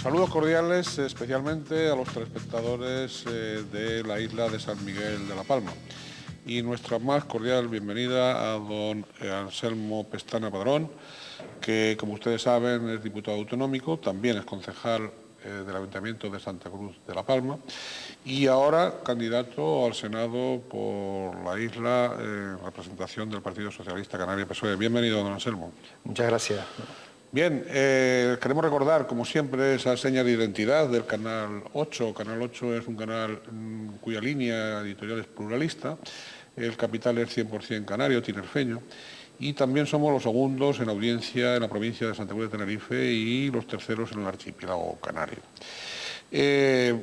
Saludos cordiales especialmente a los telespectadores de la isla de San Miguel de la Palma. Y nuestra más cordial bienvenida a don Anselmo Pestana Padrón, que como ustedes saben es diputado autonómico, también es concejal del Ayuntamiento de Santa Cruz de la Palma y ahora candidato al Senado por la isla en representación del Partido Socialista Canario PSOE. Bienvenido, don Anselmo. Muchas gracias. Bien, queremos recordar, como siempre, esa seña de identidad del Canal 8. Canal 8 es un canal cuya línea editorial es pluralista. El capital es 100% canario, tinerfeño. Y también somos los segundos en audiencia en la provincia de Santa Cruz de Tenerife y los terceros en el archipiélago canario.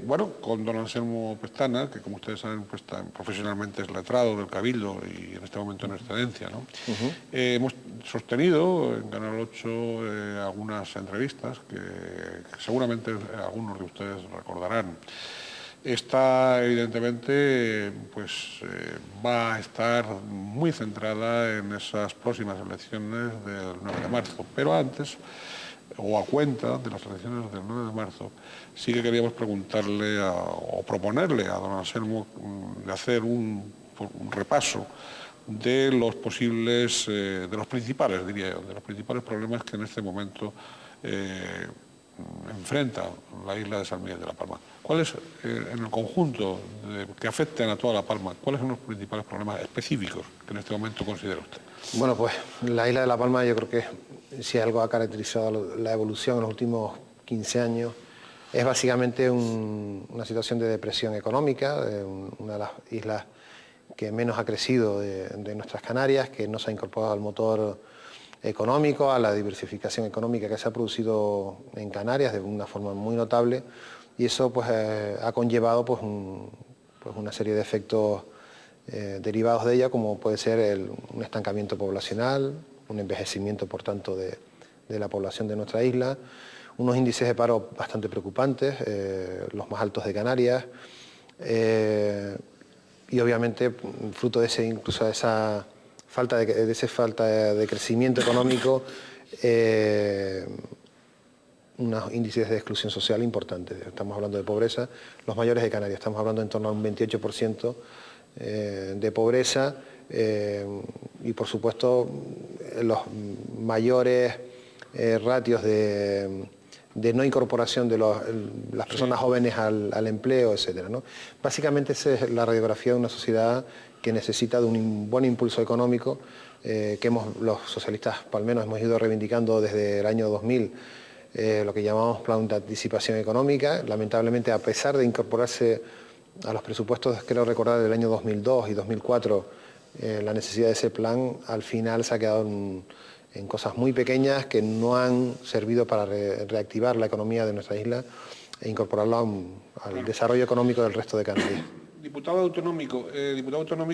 Bueno, con don Anselmo Pestana, que como ustedes saben, pues, profesionalmente es letrado del Cabildo y en este momento en excedencia, ¿no? Hemos sostenido en Canal 8 algunas entrevistas que seguramente algunos de ustedes recordarán. Esta, evidentemente, pues va a estar muy centrada en esas próximas elecciones del 9 de marzo, pero antes, o a cuenta de las elecciones del 9 de marzo, sí que queríamos preguntarle o proponerle a don Anselmo de hacer un repaso de los posibles, de los principales, diría yo, de los principales problemas que en este momento enfrenta la isla de San Miguel de la Palma. ¿Cuáles, en el conjunto que afecten a toda La Palma, cuáles son los principales problemas específicos que en este momento considera usted? Bueno, pues la isla de La Palma, yo creo que si algo ha caracterizado la evolución en los últimos 15 años, es básicamente una situación de depresión económica, una de las islas que menos ha crecido de nuestras Canarias, que no se ha incorporado al motor económico, a la diversificación económica que se ha producido en Canarias de una forma muy notable, y eso pues ha conllevado pues una serie de efectos derivados de ella, como puede ser un estancamiento poblacional, un envejecimiento por tanto de la población de nuestra isla, unos índices de paro bastante preocupantes, los más altos de Canarias, y obviamente fruto de incluso de esa falta de crecimiento económico, unos índices de exclusión social importantes. Estamos hablando de pobreza, los mayores de Canarias, estamos hablando en torno a un 28% de pobreza, y por supuesto los mayores ratios de no incorporación de las personas jóvenes al empleo, etcétera, ¿no? Básicamente esa es la radiografía de una sociedad que necesita de un buen impulso económico, que los socialistas palmeros hemos ido reivindicando desde el año 2000, lo que llamamos plan de anticipación económica. Lamentablemente, a pesar de incorporarse a los presupuestos, creo recordar, del año 2002 y 2004, la necesidad de ese plan al final se ha quedado en cosas muy pequeñas que no han servido para reactivar la economía de nuestra isla e incorporarla al desarrollo económico del resto de Canarias. Diputado autonómico,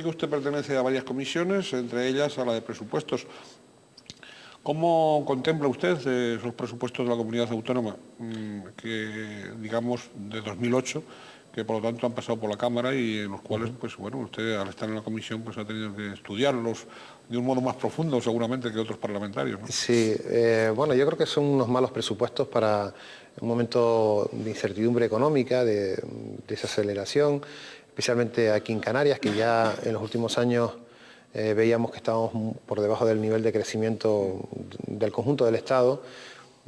usted pertenece a varias comisiones, entre ellas a la de presupuestos. ¿Cómo contempla usted esos presupuestos de la comunidad autónoma, que digamos de 2008, que por lo tanto han pasado por la Cámara y en los cuales, pues bueno, usted al estar en la comisión pues ha tenido que estudiarlos de un modo más profundo seguramente que otros parlamentarios, ¿no? Sí, bueno, yo creo que son unos malos presupuestos para un momento de incertidumbre económica, de desaceleración, especialmente aquí en Canarias, que ya en los últimos años veíamos que estábamos por debajo del nivel de crecimiento del conjunto del Estado.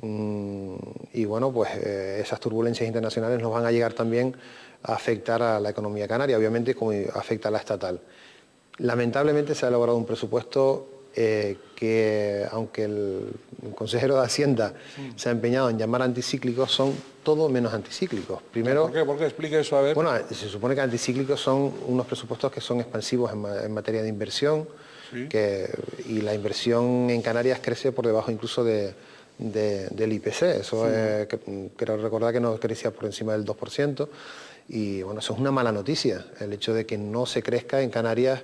Y bueno, pues esas turbulencias internacionales nos van a llegar también a afectar a la economía canaria, obviamente como afecta a la estatal. Lamentablemente se ha elaborado un presupuesto que, aunque el consejero de Hacienda se ha empeñado en llamar anticíclicos, son todo menos anticíclicos. Primero, ¿Por qué? ¿Por qué? Explique eso, a ver. Bueno, se supone que anticíclicos son unos presupuestos que son expansivos en materia de inversión, Sí. Y la inversión en Canarias crece por debajo incluso del IPC. Eso quiero recordar que no crecía por encima del 2%, y bueno, eso es una mala noticia, el hecho de que no se crezca en Canarias,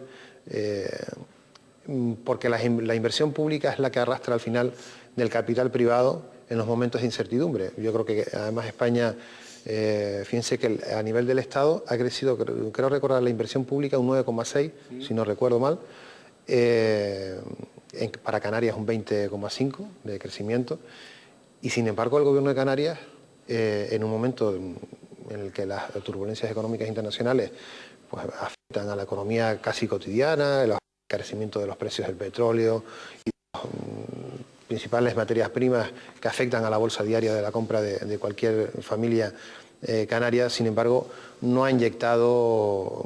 porque la inversión pública es la que arrastra al final del capital privado en los momentos de incertidumbre. Yo creo que además España, fíjense que a nivel del Estado ha crecido, creo recordar, la inversión pública un 9,6, si no recuerdo mal, para Canarias un 20,5 de crecimiento, y sin embargo el gobierno de Canarias en un momento en el que las turbulencias económicas internacionales pues, afectan a la economía casi cotidiana, el encarecimiento de los precios del petróleo y las principales materias primas que afectan a la bolsa diaria de la compra de cualquier familia canaria. Sin embargo, no ha inyectado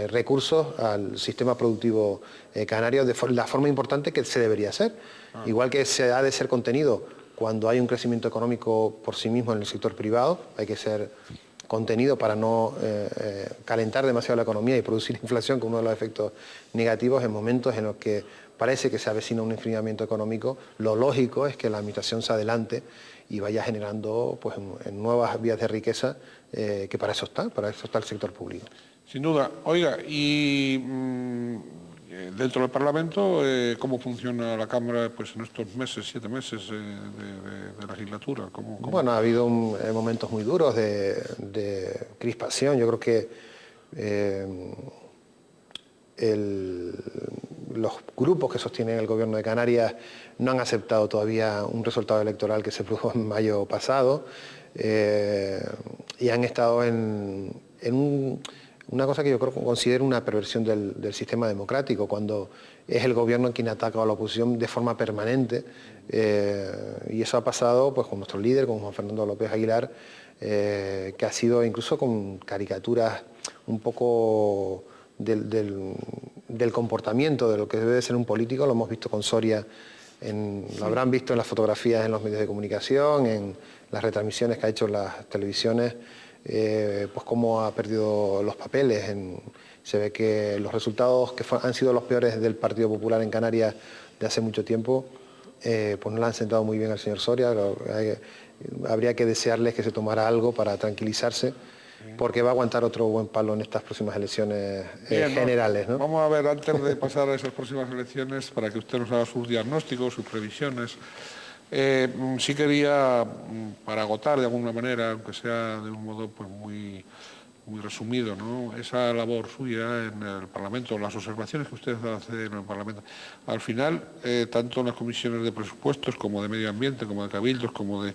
recursos al sistema productivo canario de la forma importante que se debería hacer. Igual que se ha de ser contenido cuando hay un crecimiento económico por sí mismo en el sector privado, hay que ser contenido para no calentar demasiado la economía y producir inflación, como uno de los efectos negativos. En momentos en los que parece que se avecina un enfriamiento económico, lo lógico es que la administración se adelante y vaya generando pues, en nuevas vías de riqueza, que para eso está el sector público. Sin duda. Oiga, y dentro del Parlamento, ¿cómo funciona la Cámara pues, en estos meses, 7 meses de legislatura? ¿Cómo? Bueno, ha habido momentos muy duros de crispación. Yo creo que los grupos que sostienen el Gobierno de Canarias no han aceptado todavía un resultado electoral que se produjo en mayo pasado, y han estado en una cosa que yo considero una perversión del sistema democrático, cuando es el Gobierno quien ataca a la oposición de forma permanente, y eso ha pasado pues, con nuestro líder, con Juan Fernando López Aguilar, que ha sido incluso con caricaturas un poco del comportamiento de lo que debe de ser un político. Lo hemos visto con Soria, lo habrán visto en las fotografías en los medios de comunicación, en las retransmisiones que ha hecho en las televisiones, pues cómo ha perdido los papeles. Se ve que los resultados que han sido los peores del Partido Popular en Canarias de hace mucho tiempo, pues no le han sentado muy bien al señor Soria. Habría que desearles que se tomara algo para tranquilizarse, porque va a aguantar otro buen palo en estas próximas elecciones generales, ¿no? Vamos a ver, antes de pasar a esas próximas elecciones, para que usted nos haga sus diagnósticos, sus previsiones, sí quería, para agotar de alguna manera, aunque sea de un modo pues, muy resumido, ¿no? Esa labor suya en el Parlamento, las observaciones que usted hace en el Parlamento. Al final, tanto en las comisiones de presupuestos como de medio ambiente, como de cabildos, como de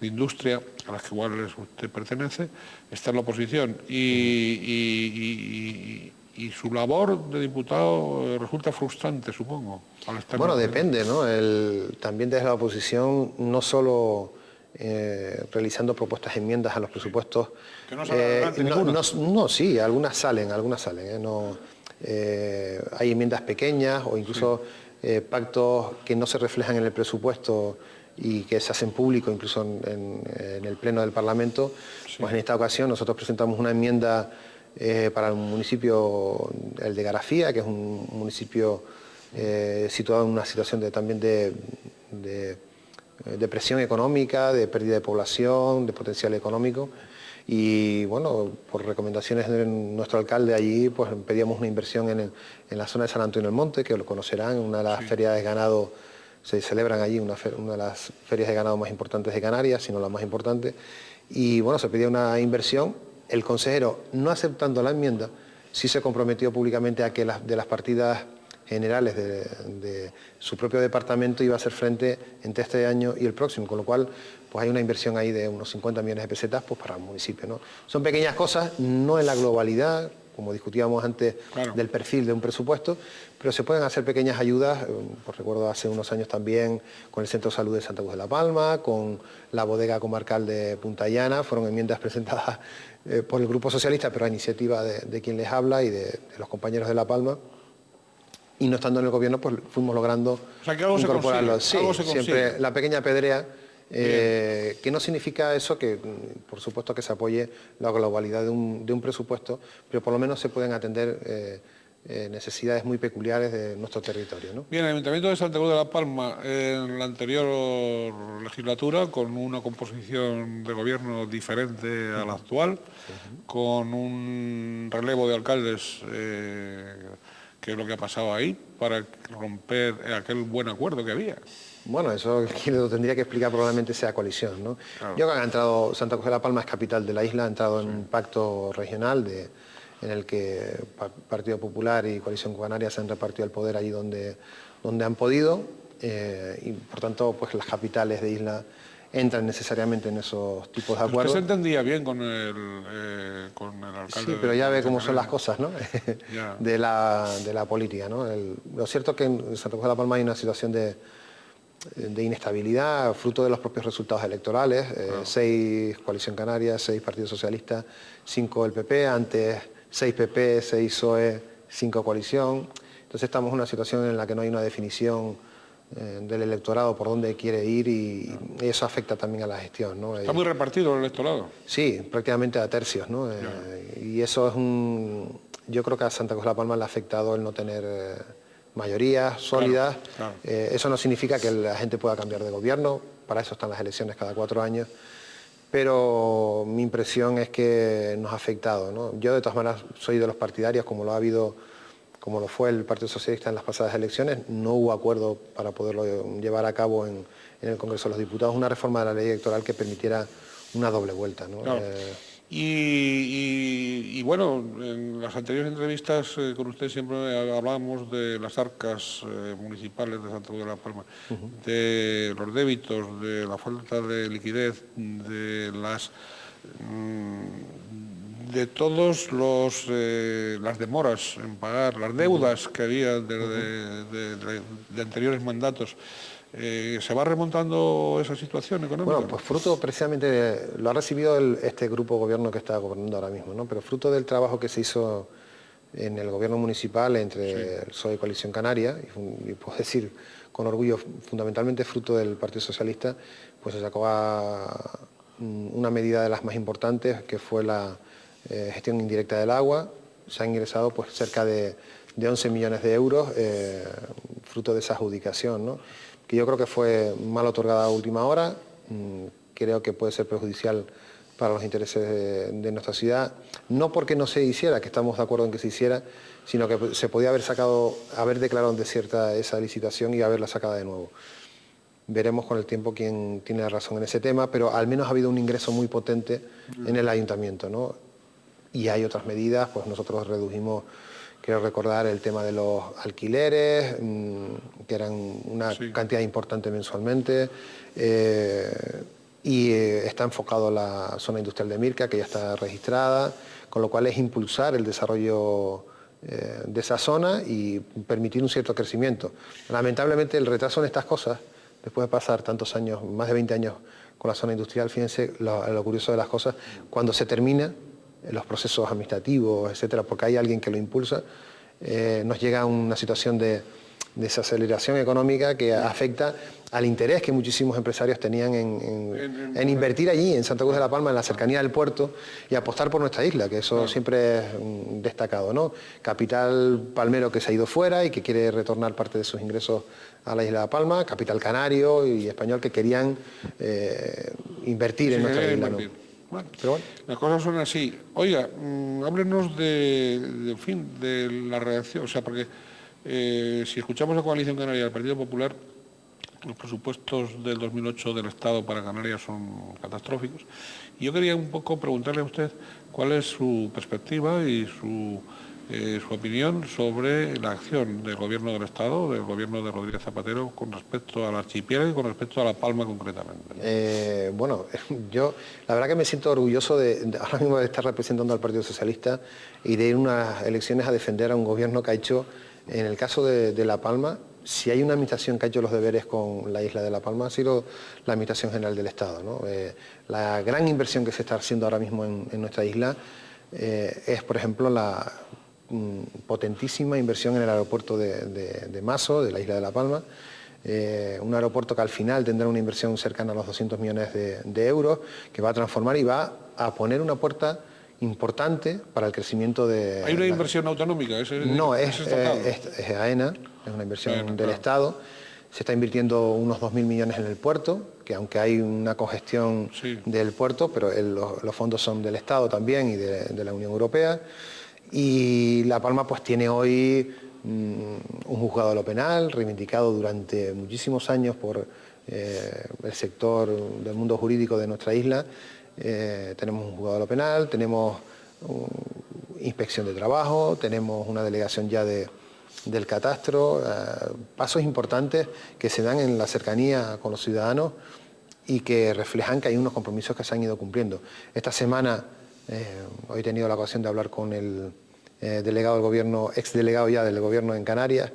industria, a las que igual usted pertenece, está en la oposición. Y su labor de diputado resulta frustrante, supongo. Bueno, depende, ¿no? También desde la oposición, no solo realizando propuestas de enmiendas a los presupuestos. Que no sale adelante ninguna. No, sí, algunas salen. Hay enmiendas pequeñas o incluso pactos que no se reflejan en el presupuesto y que se hacen públicos incluso en el Pleno del Parlamento. Sí. Pues en esta ocasión nosotros presentamos una enmienda para el municipio, el de Garafía, que es un municipio situado en una situación también de presión económica, de pérdida de población, de potencial económico. Y bueno, por recomendaciones de nuestro alcalde allí, pues pedíamos una inversión en la zona de San Antonio del Monte, que lo conocerán, una de las ferias de ganado. Se celebran allí una de las ferias de ganado más importantes de Canarias, si no la más importante. Y bueno, se pedía una inversión. El consejero, no aceptando la enmienda, sí se comprometió públicamente a que de las partidas generales de su propio departamento iba a hacer frente entre este año y el próximo, con lo cual pues hay una inversión ahí de unos 50 millones de pesetas pues, para el municipio, ¿no? Son pequeñas cosas, no en la globalidad, como discutíamos antes, claro, del perfil de un presupuesto, pero se pueden hacer pequeñas ayudas. Pues recuerdo hace unos años también con el Centro de Salud de Santa Cruz de la Palma, con la bodega comarcal de Punta Llana, fueron enmiendas presentadas por el Grupo Socialista, pero a iniciativa de quien les habla y de los compañeros de La Palma. Y no estando en el gobierno, pues fuimos logrando incorporarlo. Sí, siempre la pequeña pedrea, que no significa eso, que por supuesto que se apoye la globalidad de un presupuesto, pero por lo menos se pueden atender necesidades muy peculiares de nuestro territorio, ¿no? Bien, el Ayuntamiento de Santa Cruz de la Palma, en la anterior legislatura, con una composición de gobierno diferente a la actual, con un relevo de alcaldes, ¿qué es lo que ha pasado ahí para romper aquel buen acuerdo que había? Bueno, eso quien lo tendría que explicar probablemente sea coalición, ¿no? Claro. Yo creo que ha entrado, Santa Cruz de la Palma es capital de la isla, ha entrado en un pacto regional en el que Partido Popular y Coalición Canaria se han repartido el poder allí donde han podido, y por tanto pues las capitales de isla entran necesariamente en esos tipos de Usted acuerdos. se entendía bien con el alcalde. Sí, pero ya ve cómo de son las cosas, ¿no? de la política, ¿no? Lo cierto es que en Santa Cruz de la Palma hay una situación de inestabilidad, fruto de los propios resultados electorales, 6 Coalición Canaria, 6 Partido Socialista, 5 el PP, antes 6 PP, 6 PSOE, 5 Coalición. Entonces estamos en una situación en la que no hay una definición del electorado por dónde quiere ir y eso afecta también a la gestión, ¿no? Está muy repartido el electorado. Sí, prácticamente a tercios, ¿no? Y eso es yo creo que a Santa Cruz de la Palma le ha afectado el no tener mayorías sólidas. Claro. Eso no significa que la gente pueda cambiar de gobierno, para eso están las elecciones cada 4 años, pero mi impresión es que nos ha afectado, ¿no? Yo de todas maneras soy de los partidarios, como lo fue el Partido Socialista en las pasadas elecciones, no hubo acuerdo para poderlo llevar a cabo en el Congreso de los Diputados, una reforma de la ley electoral que permitiera una doble vuelta, ¿no? Claro. Y bueno, en las anteriores entrevistas con usted siempre hablábamos de las arcas municipales de Santa Cruz de la Palma, de los débitos, de la falta de liquidez, de todos las demoras en pagar, las deudas que había de anteriores mandatos. ¿Se va remontando esa situación económica? Bueno, pues fruto precisamente, lo ha recibido este grupo gobierno que está gobernando ahora mismo, ¿no? Pero fruto del trabajo que se hizo en el gobierno municipal entre el PSOE y Coalición Canaria, y puedo decir con orgullo fundamentalmente fruto del Partido Socialista, pues se sacó una medida de las más importantes, que fue la gestión indirecta del agua. Se han ingresado pues cerca de 11 millones de euros fruto de esa adjudicación, ¿no? Que yo creo que fue mal otorgada a última hora, creo que puede ser perjudicial para los intereses de nuestra ciudad, no porque no se hiciera, que estamos de acuerdo en que se hiciera, sino que se podía haber declarado desierta esa licitación y haberla sacado de nuevo. Veremos con el tiempo quién tiene la razón en ese tema, pero al menos ha habido un ingreso muy potente en el ayuntamiento, ¿no? Y hay otras medidas, pues nosotros redujimos, quiero recordar el tema de los alquileres, que eran una cantidad importante mensualmente, y está enfocado a la zona industrial de Mirca, que ya está registrada, con lo cual es impulsar el desarrollo de esa zona y permitir un cierto crecimiento. Lamentablemente el retraso en estas cosas, después de pasar tantos años, más de 20 años con la zona industrial, fíjense lo curioso de las cosas, cuando se termina los procesos administrativos, etcétera, porque hay alguien que lo impulsa, nos llega a una situación de desaceleración económica que afecta al interés que muchísimos empresarios tenían en invertir allí, en Santa Cruz de la Palma, en la cercanía del puerto, y apostar por nuestra isla, que eso siempre es destacado, ¿no? Capital palmero que se ha ido fuera y que quiere retornar parte de sus ingresos a la isla de La Palma, capital canario y español que querían invertir en nuestra isla, ¿no? Bueno, pero bueno, las cosas son así. Oiga, háblenos de la reacción, o sea, porque si escuchamos a Coalición Canaria del Partido Popular, los presupuestos del 2008 del Estado para Canarias son catastróficos. Y yo quería un poco preguntarle a usted cuál es su perspectiva y su opinión sobre la acción del Gobierno del Estado, del Gobierno de Rodríguez Zapatero, con respecto al archipiélago y con respecto a La Palma concretamente. Bueno, yo la verdad que me siento orgulloso ahora mismo de estar representando al Partido Socialista y de ir a unas elecciones a defender a un gobierno que ha hecho, en el caso de La Palma, si hay una administración que ha hecho los deberes con la isla de La Palma, ha sido la Administración General del Estado, ¿no? La gran inversión que se está haciendo ahora mismo en nuestra isla es, por ejemplo, la potentísima inversión en el aeropuerto de Maso, de la isla de La Palma, un aeropuerto que al final tendrá una inversión cercana a los 200 millones de euros, que va a transformar y va a poner una puerta importante para el crecimiento de... ¿Hay una inversión autonómica? No, es AENA, es una inversión del Estado. Se está invirtiendo unos 2.000 millones en el puerto, que aunque hay una cogestión del puerto, pero los fondos son del Estado también y de la Unión Europea. Y La Palma pues tiene hoy un juzgado de lo penal reivindicado durante muchísimos años por el sector del mundo jurídico de nuestra isla. Tenemos un juzgado de lo penal, tenemos inspección de trabajo, tenemos una delegación ya del catastro, pasos importantes que se dan en la cercanía con los ciudadanos y que reflejan que hay unos compromisos que se han ido cumpliendo. Esta semana, hoy he tenido la ocasión de hablar con el delegado del gobierno, exdelegado ya del gobierno en Canarias,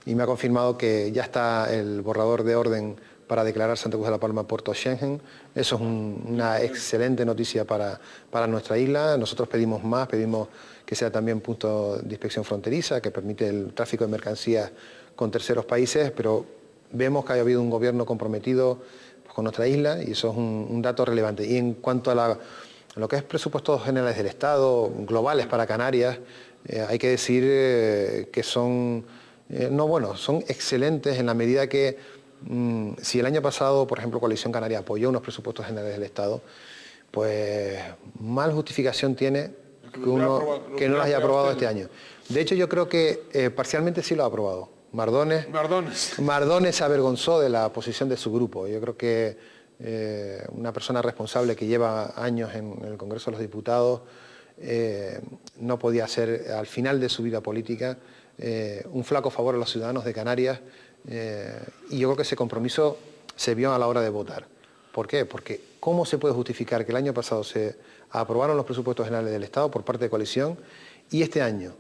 y me ha confirmado que ya está el borrador de orden para declarar Santa Cruz de la Palma puerto Schengen. Eso es una excelente noticia para nuestra isla. Nosotros pedimos más, pedimos que sea también punto de inspección fronteriza, que permite el tráfico de mercancías con terceros países, pero vemos que ha habido un gobierno comprometido con nuestra isla y eso es un dato relevante. Y en cuanto a lo que es presupuestos generales del Estado, globales para Canarias, hay que decir que son excelentes en la medida que si el año pasado, por ejemplo, Coalición Canaria apoyó unos presupuestos generales del Estado, pues mal justificación tiene que no los haya aprobado este año. De hecho, yo creo que parcialmente sí lo ha aprobado. Mardones se avergonzó de la posición de su grupo. Yo creo que una persona responsable que lleva años en el Congreso de los Diputados no podía hacer al final de su vida política un flaco favor a los ciudadanos de Canarias, y yo creo que ese compromiso se vio a la hora de votar. ¿Por qué? Porque ¿cómo se puede justificar que el año pasado se aprobaron los presupuestos generales del Estado por parte de coalición y este año,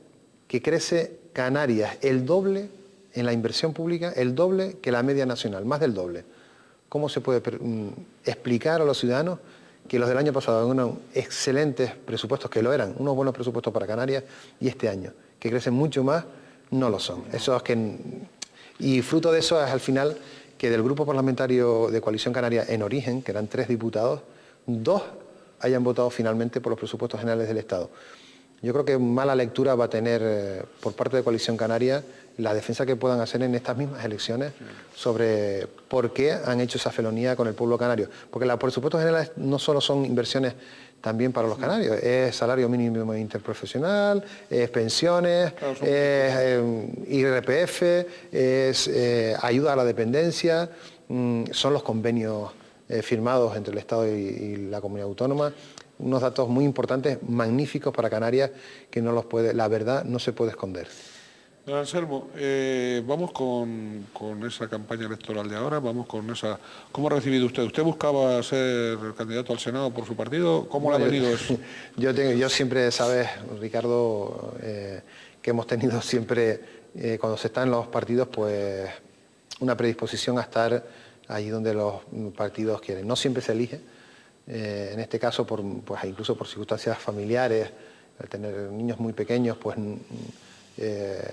que crece Canarias el doble en la inversión pública, el doble que la media nacional, más del doble? ¿Cómo se puede explicar a los ciudadanos que los del año pasado eran excelentes presupuestos, que lo eran, unos buenos presupuestos para Canarias, y este año, que crecen mucho más, no lo son? Eso es que, y fruto de eso es al final que del grupo parlamentario de Coalición Canaria en origen, que eran 3 diputados, 2 hayan votado finalmente por los presupuestos generales del Estado. Yo creo que mala lectura va a tener por parte de Coalición Canaria la defensa que puedan hacer en estas mismas elecciones sobre por qué han hecho esa felonía con el pueblo canario. Porque los presupuestos generales no solo son inversiones también para los canarios, es salario mínimo interprofesional, es pensiones, es IRPF, es ayuda a la dependencia, son los convenios firmados entre el Estado y la comunidad autónoma. Unos datos muy importantes, magníficos para Canarias, que no los puede, la verdad no se puede esconder. Don Anselmo, vamos con esa campaña electoral de ahora, vamos con esa... ¿Cómo ha recibido usted? ¿Usted buscaba ser candidato al Senado por su partido? ¿Cómo le ha venido eso? Yo siempre, sabes, Ricardo, que hemos tenido siempre, cuando se está en los partidos, pues una predisposición a estar allí donde los partidos quieren. No siempre se elige. En este caso, pues incluso por circunstancias familiares, al tener niños muy pequeños, pues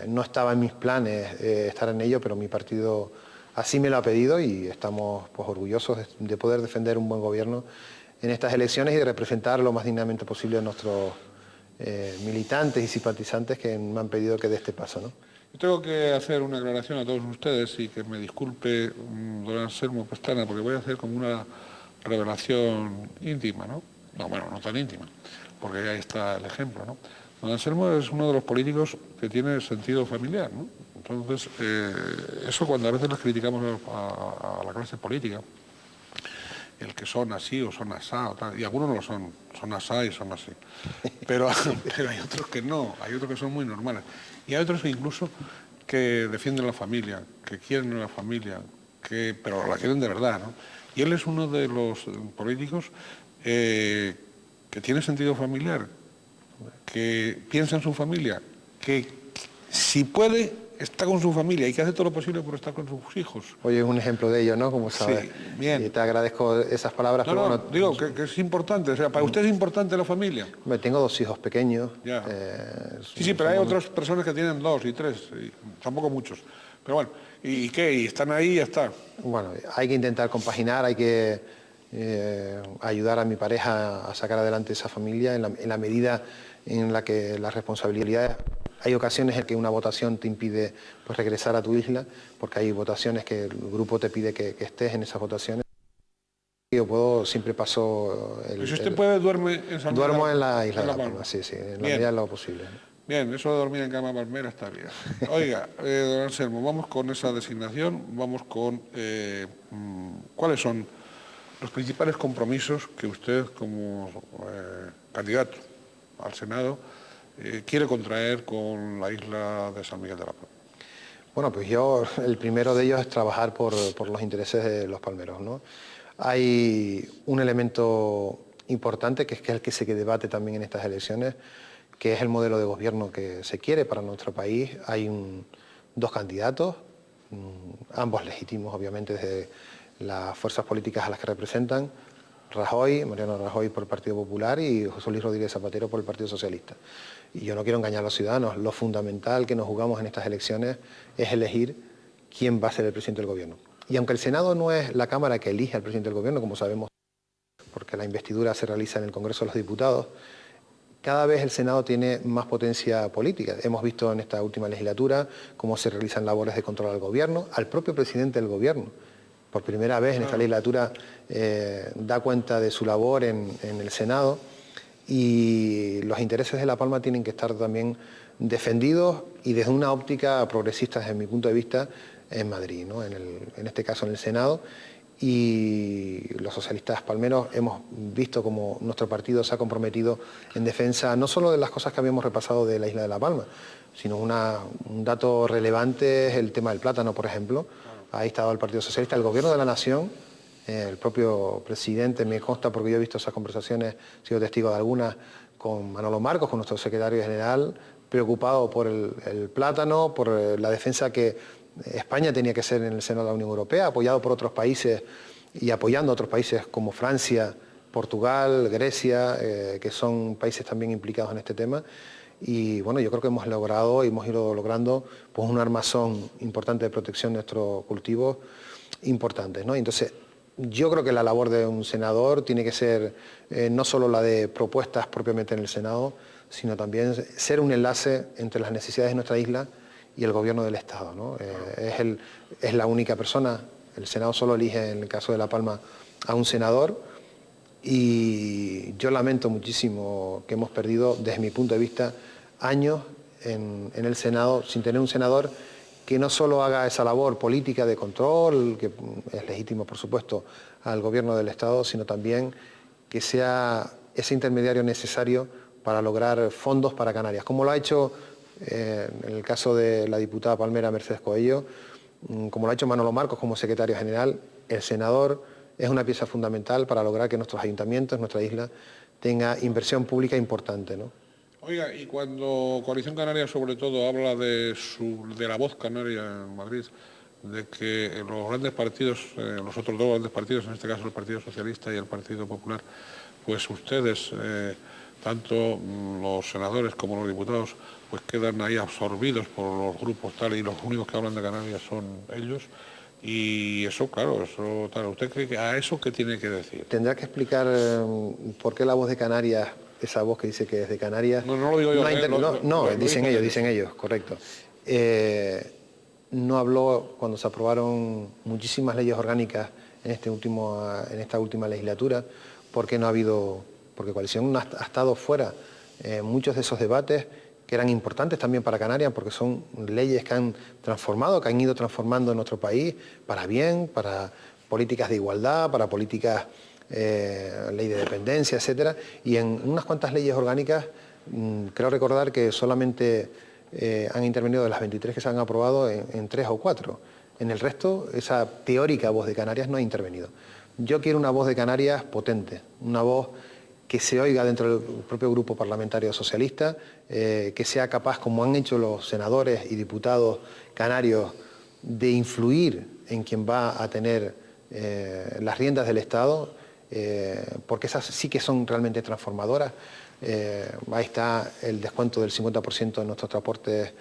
no estaba en mis planes estar en ello, pero mi partido así me lo ha pedido y estamos pues orgullosos de poder defender un buen gobierno en estas elecciones y de representar lo más dignamente posible a nuestros militantes y simpatizantes que me han pedido que dé este paso, ¿no? Yo tengo que hacer una aclaración a todos ustedes y que me disculpe don Anselmo Pestana, porque voy a hacer como una revelación íntima, ¿no? No, bueno, no tan íntima, porque ahí está el ejemplo, ¿no? Don Anselmo es uno de los políticos que tiene sentido familiar, ¿no? Entonces, eso cuando a veces les criticamos a la clase política, el que son así o son asá, o tal, y algunos no lo son asá y son así. Pero hay otros que no, hay otros que son muy normales. Y hay otros incluso que defienden la familia, que quieren a la familia, pero la quieren de verdad, ¿no? Y él es uno de los políticos que tiene sentido familiar, que piensa en su familia, que si puede está con su familia y que hace todo lo posible por estar con sus hijos. Oye, es un ejemplo de ello, ¿no? Como sabes. Sí, bien. Y te agradezco esas palabras. No, pero no, bueno, digo que es importante. O sea, para usted es importante la familia. Tengo 2 hijos pequeños. Ya. Sí, pero hay otras personas que tienen 2 y 3, y tampoco muchos. Pero bueno, ¿y qué? Y están ahí y ya está. Bueno, hay que intentar compaginar, hay que ayudar a mi pareja a sacar adelante esa familia en la medida en la que las responsabilidades... Hay ocasiones en que una votación te impide pues, regresar a tu isla, porque hay votaciones que el grupo te pide que estés en esas votaciones. Yo siempre paso... Pero si usted puede, duerme en San Miguel. Duermo en la isla de La Palma, sí, en la medida de lo posible. Bien, eso de dormir en cama palmera está bien. Oiga, don Anselmo, vamos con esa designación, vamos con... ¿cuáles son los principales compromisos que usted como candidato al Senado quiere contraer con la isla de San Miguel de la Palma? Bueno, pues el primero de ellos es trabajar por los intereses de los palmeros, ¿no? Hay un elemento importante que es el que se debate también en estas elecciones, que es el modelo de gobierno que se quiere para nuestro país. Hay dos candidatos, ambos legítimos obviamente desde las fuerzas políticas a las que representan, Mariano Rajoy por el Partido Popular y José Luis Rodríguez Zapatero por el Partido Socialista. Y yo no quiero engañar a los ciudadanos, lo fundamental que nos jugamos en estas elecciones es elegir quién va a ser el presidente del gobierno. Y aunque el Senado no es la Cámara que elige al presidente del gobierno, como sabemos, porque la investidura se realiza en el Congreso de los Diputados, cada vez el Senado tiene más potencia política. Hemos visto en esta última legislatura cómo se realizan labores de control al gobierno, al propio presidente del gobierno. Por primera vez en esta legislatura da cuenta de su labor en el Senado y los intereses de La Palma tienen que estar también defendidos y desde una óptica progresista, desde mi punto de vista, en Madrid, ¿no? En este caso en el Senado. Y los socialistas palmeros hemos visto cómo nuestro partido se ha comprometido en defensa no solo de las cosas que habíamos repasado de la isla de La Palma, sino un dato relevante es el tema del plátano, por ejemplo. Ahí estaba el Partido Socialista, el Gobierno de la Nación, el propio presidente, me consta porque yo he visto esas conversaciones, he sido testigo de algunas, con Manolo Marcos, con nuestro secretario general, preocupado por el plátano, por la defensa que España tenía que ser en el seno de la Unión Europea, apoyado por otros países y apoyando a otros países como Francia, Portugal, Grecia, que son países también implicados en este tema. Y bueno, yo creo que hemos ido logrando pues, un armazón importante de protección de nuestros cultivos importantes, ¿no? Entonces, yo creo que la labor de un senador tiene que ser no solo la de propuestas propiamente en el Senado, sino también ser un enlace entre las necesidades de nuestra isla y el gobierno del Estado, ¿no? Es la única persona, el Senado solo elige en el caso de La Palma a un senador y yo lamento muchísimo que hemos perdido, desde mi punto de vista, años en el Senado sin tener un senador que no solo haga esa labor política de control, que es legítimo por supuesto al gobierno del Estado, sino también que sea ese intermediario necesario para lograr fondos para Canarias, como lo ha hecho en el caso de la diputada palmera Mercedes Coello, como lo ha hecho Manolo Marcos como secretario general. El senador es una pieza fundamental para lograr que nuestros ayuntamientos, nuestra isla, tenga inversión pública importante, ¿no? Oiga, y cuando Coalición Canaria sobre todo habla de la voz canaria en Madrid, de que los grandes partidos, los otros dos grandes partidos, en este caso el Partido Socialista y el Partido Popular, pues ustedes, tanto los senadores como los diputados, pues quedan ahí absorbidos por los grupos tal y los únicos que hablan de Canarias son ellos. Y eso, claro, eso tal. ¿Usted cree que a eso qué tiene que decir? Tendrá que explicar por qué la voz de Canarias, esa voz que dice que es de Canarias... No lo digo yo. Dicen ellos, correcto. No habló cuando se aprobaron muchísimas leyes orgánicas en esta última legislatura, porque Coalición ha estado fuera muchos de esos debates que eran importantes también para Canarias, porque son leyes que han transformado, que han ido transformando nuestro país para bien, para políticas de igualdad, para políticas, ley de dependencia, etcétera. Y en unas cuantas leyes orgánicas, creo recordar que solamente han intervenido de las 23 que se han aprobado en 3 o 4. En el resto, esa teórica voz de Canarias no ha intervenido. Yo quiero una voz de Canarias potente, una voz que se oiga dentro del propio grupo parlamentario socialista, que sea capaz, como han hecho los senadores y diputados canarios, de influir en quien va a tener las riendas del Estado, porque esas sí que son realmente transformadoras. Ahí está el descuento del 50% de nuestros transportes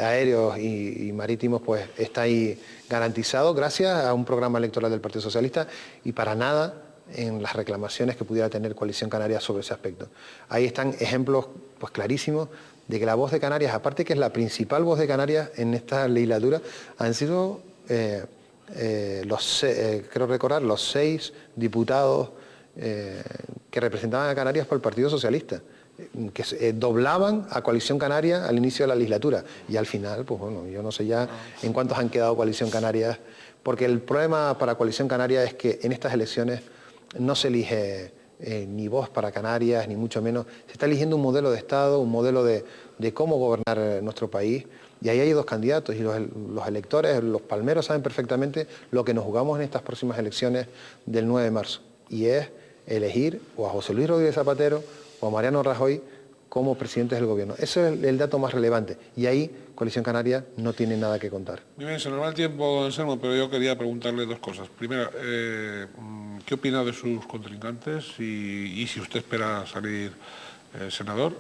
aéreos y marítimos, pues está ahí garantizado gracias a un programa electoral del Partido Socialista y para nada en las reclamaciones que pudiera tener Coalición Canaria sobre ese aspecto. Ahí están ejemplos pues, clarísimos de que la voz de Canarias, aparte que es la principal voz de Canarias en esta legislatura, han sido, creo recordar, los 6 diputados que representaban a Canarias por el Partido Socialista, que doblaban a Coalición Canaria al inicio de la legislatura. Y al final, pues bueno, yo no sé ya en cuántos han quedado Coalición Canaria, porque el problema para Coalición Canaria es que en estas elecciones no se elige ni voz para Canarias, ni mucho menos. Se está eligiendo un modelo de Estado, un modelo de cómo gobernar nuestro país. Y ahí hay dos candidatos y los electores, los palmeros, saben perfectamente lo que nos jugamos en estas próximas elecciones del 9 de marzo. Y es elegir o a José Luis Rodríguez Zapatero o a Mariano Rajoy como presidentes del gobierno. Ese es el dato más relevante. Y ahí Coalición Canaria no tiene nada que contar. Muy bien, se nos va el tiempo, Anselmo, pero yo quería preguntarle dos cosas. Primero, ¿qué opina de sus contrincantes y si usted espera salir senador?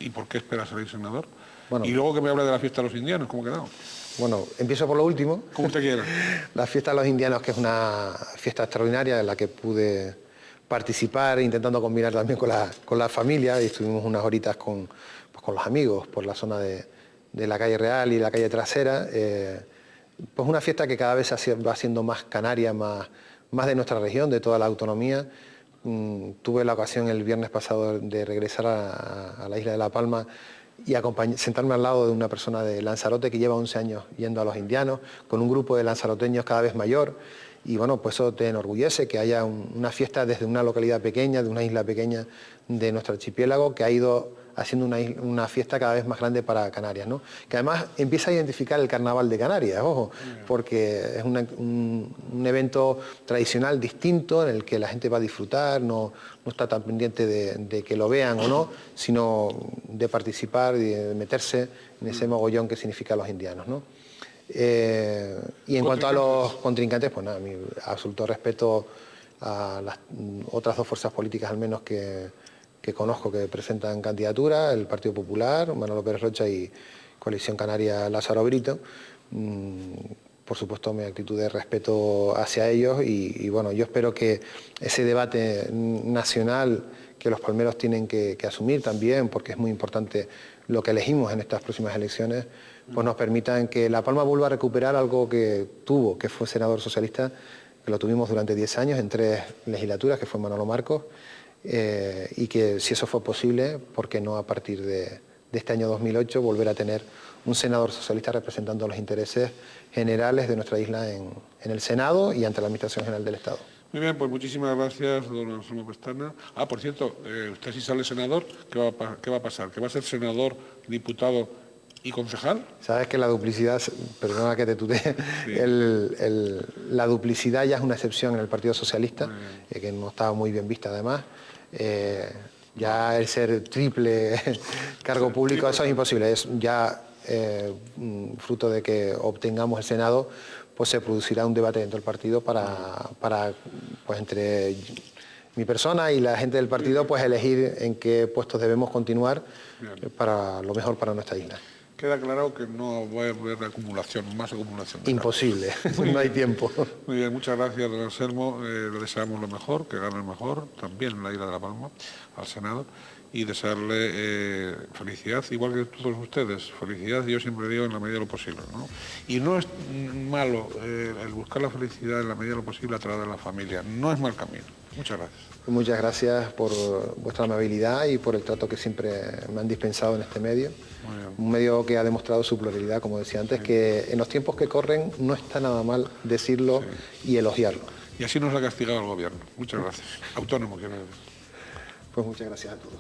¿Y por qué espera salir senador? Bueno, y luego que me hable de la fiesta de los indianos, ¿cómo ha quedado? Bueno, empiezo por lo último. Como usted quiera. La fiesta de los indianos, que es una fiesta extraordinaria en la que pude participar, intentando combinar también con la familia, y estuvimos unas horitas con los amigos por la zona de la calle Real y la calle Trasera. Pues una fiesta que cada vez va siendo más canaria, más de nuestra región, de toda la autonomía. Tuve la ocasión el viernes pasado de regresar a la isla de La Palma y sentarme al lado de una persona de Lanzarote que lleva 11 años yendo a los indianos, con un grupo de lanzaroteños cada vez mayor. Y bueno, pues eso te enorgullece, que haya una fiesta desde una localidad pequeña, de una isla pequeña de nuestro archipiélago, que ha ido haciendo una fiesta cada vez más grande para Canarias, ¿no? Que además empieza a identificar el carnaval de Canarias, ojo, porque es un evento tradicional distinto en el que la gente va a disfrutar, no está tan pendiente de que lo vean o no, sino de participar y de meterse en ese mogollón que significa los indianos, ¿no? Y en cuanto a los contrincantes, pues nada, mi absoluto respeto a las otras dos fuerzas políticas al menos que conozco que presentan candidatura, el Partido Popular, Manolo Pérez Rocha, y Coalición Canaria Lázaro Brito. Por supuesto, mi actitud de respeto hacia ellos y bueno, yo espero que ese debate nacional que los palmeros tienen que asumir también, porque es muy importante lo que elegimos en estas próximas elecciones, pues nos permitan que La Palma vuelva a recuperar algo que tuvo, que fue senador socialista, que lo tuvimos durante 10 años en 3 legislaturas, que fue Manolo Marcos, y que si eso fue posible, ¿por qué no a partir de este año 2008 volver a tener un senador socialista representando los intereses generales de nuestra isla en el Senado y ante la Administración General del Estado? Muy bien, pues muchísimas gracias, don Anselmo Pestana. Por cierto, usted si sale senador, ¿qué va a pasar? ¿Que va a ser senador, diputado y concejal? Sabes que la duplicidad, perdona que te tutee, sí. La duplicidad ya es una excepción en el Partido Socialista, que no estaba muy bien vista además. Ya el ser triple cargo público, eso es imposible. Es ya fruto de que obtengamos el Senado, pues se producirá un debate dentro del partido para pues entre mi persona y la gente del partido, pues elegir en qué puestos debemos continuar para lo mejor para nuestra isla. Queda claro que no va a haber más acumulación. Imposible, no hay tiempo. Muy bien, muchas gracias, don Anselmo. Le deseamos lo mejor, que gane el mejor, también en la isla de La Palma, al Senado, y desearle felicidad, igual que todos ustedes. Felicidad, yo siempre digo, en la medida de lo posible, ¿no? Y no es malo el buscar la felicidad en la medida de lo posible a través de la familia. No es mal camino. Muchas gracias. Muchas gracias por vuestra amabilidad y por el trato que siempre me han dispensado en este medio. Un medio que ha demostrado su pluralidad, como decía antes, que en los tiempos que corren no está nada mal decirlo y elogiarlo. Y así nos ha castigado el gobierno. Muchas gracias. Autónomo, quiero decir. Pues muchas gracias a todos.